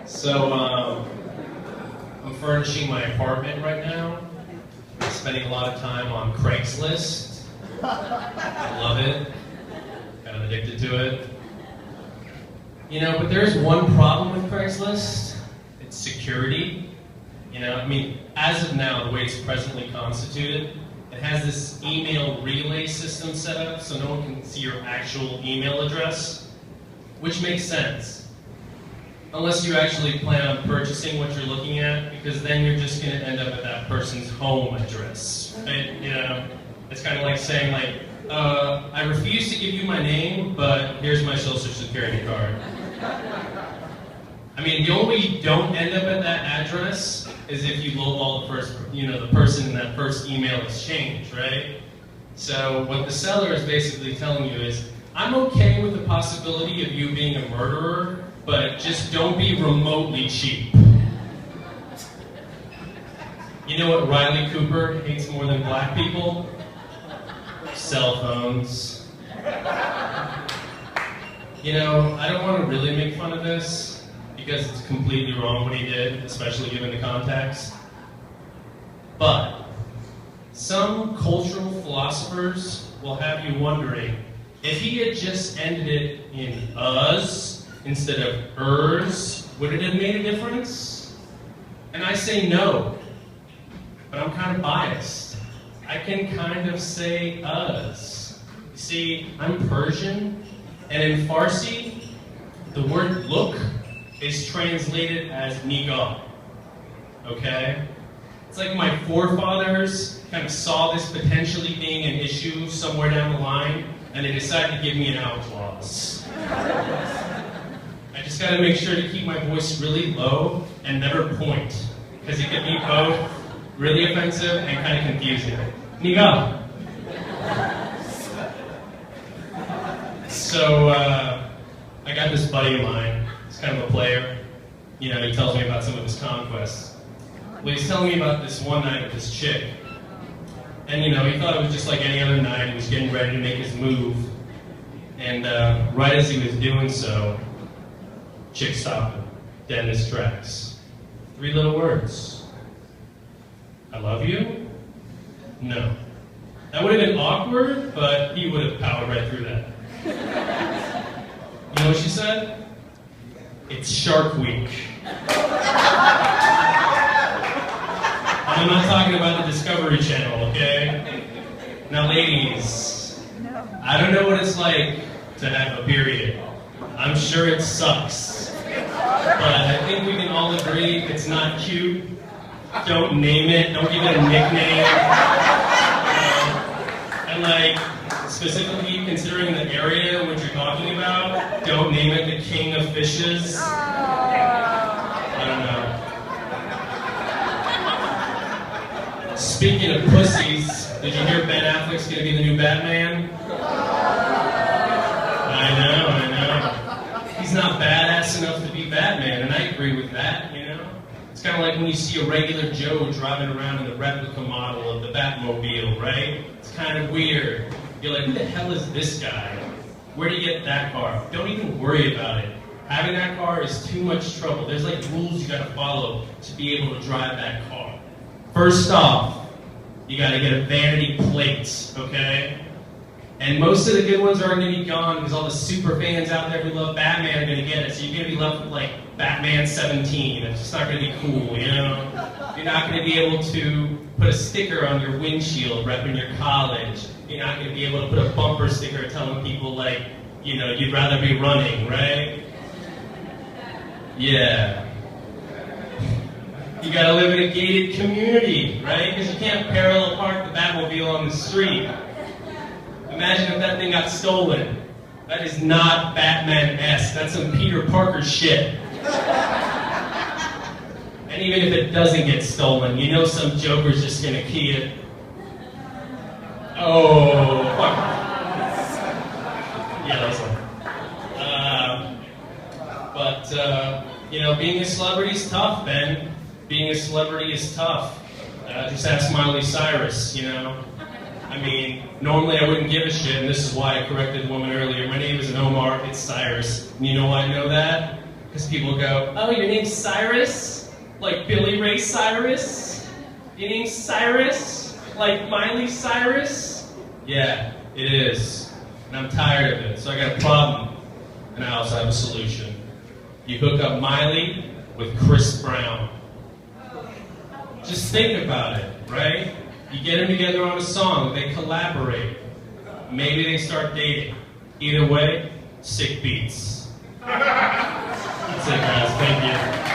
So, I'm furnishing my apartment right now. I'm spending a lot of time on Craigslist. I love it. Kind of addicted to it. You know, but there's one problem with Craigslist. It's security. You know, I mean, as of now, the way it's presently constituted, it has this email relay system set up so no one can see your actual email address, which makes sense. Unless you actually plan on purchasing what you're looking at, because then you're just going to end up at that person's home address. Right? You know, it's kind of like saying, like, I refuse to give you my name, but here's my social security card. I mean, the only way you don't end up at that address is if you lowball the person in that first email exchange, right? So what the seller is basically telling you is, I'm okay with the possibility of you being a murderer, but just don't be remotely cheap. You know what Riley Cooper hates more than black people? Cell phones. You know, I don't want to really make fun of this, because it's completely wrong what he did, especially given the context. But some cultural philosophers will have you wondering, if he had just ended it in us instead of ers, would it have made a difference? And I say no, but I'm kind of biased. I can kind of say us. You see, I'm Persian, and in Farsi, the word look is translated as nigah, okay? It's like my forefathers kind of saw this potentially being an issue somewhere down the line, and they decided to give me an out clause. I just gotta make sure to keep my voice really low and never point, because it can be both really offensive and kind of confusing. Nigah. So, I got this buddy of mine. He's kind of a player. You know, he tells me about some of his conquests. Well, he's telling me about this one night with this chick. And, you know, he thought it was just like any other night. He was getting ready to make his move. And right as he was doing so, chick stopped him, dead in his tracks. 3 little words. I love you? No. That would have been awkward, but he would have powered right through that. You know what she said? It's Shark Week. I'm not talking about the Discovery Channel, okay? Now, ladies, I don't know what it's like to have a period. I'm sure it sucks. But I think we can all agree it's not cute. Don't name it. Don't give it a nickname. And like, specifically considering the area in which you're talking about, don't name it the King of Fishes. I don't know. Speaking of pussies, did you hear Ben Affleck's gonna be the new Batman? I know. He's not badass enough to be Batman, and I agree with that, you know? It's kind of like when you see a regular Joe driving around in the replica model of the Batmobile, right? It's kind of weird. You're like, who the hell is this guy? Where do you get that car? Don't even worry about it. Having that car is too much trouble. There's like rules you gotta follow to be able to drive that car. First off, you gotta get a vanity plate, okay? And most of the good ones are gonna be gone because all the super fans out there who love Batman are gonna get it. So you're gonna be left with like Batman 17. It's just not gonna be cool, you know? You're not gonna be able to put a sticker on your windshield repping your college. You're not going to be able to put a bumper sticker telling people, like, you know, you'd rather be running, right? Yeah. You got to live in a gated community, right? Because you can't parallel park the Batmobile on the street. Imagine if that thing got stolen. That is not Batman-esque. That's some Peter Parker shit. And even if it doesn't get stolen, you know some joker's just going to key it. Oh, fuck. Yeah, that's one. You know, being a celebrity is tough, Ben. Being a celebrity is tough. Just ask Miley Cyrus, you know. I mean, normally I wouldn't give a shit, and this is why I corrected the woman earlier. My name isn't Omar, it's Cyrus. And you know why I know that? Because people go, oh, your name's Cyrus? Like Billy Ray Cyrus? Your name's Cyrus? Like Miley Cyrus? Yeah, it is. And I'm tired of it, so I got a problem. And I also have a solution. You hook up Miley with Chris Brown. Just think about it, right? You get them together on a song, they collaborate. Maybe they start dating. Either way, sick beats. That's it, guys. Thank you.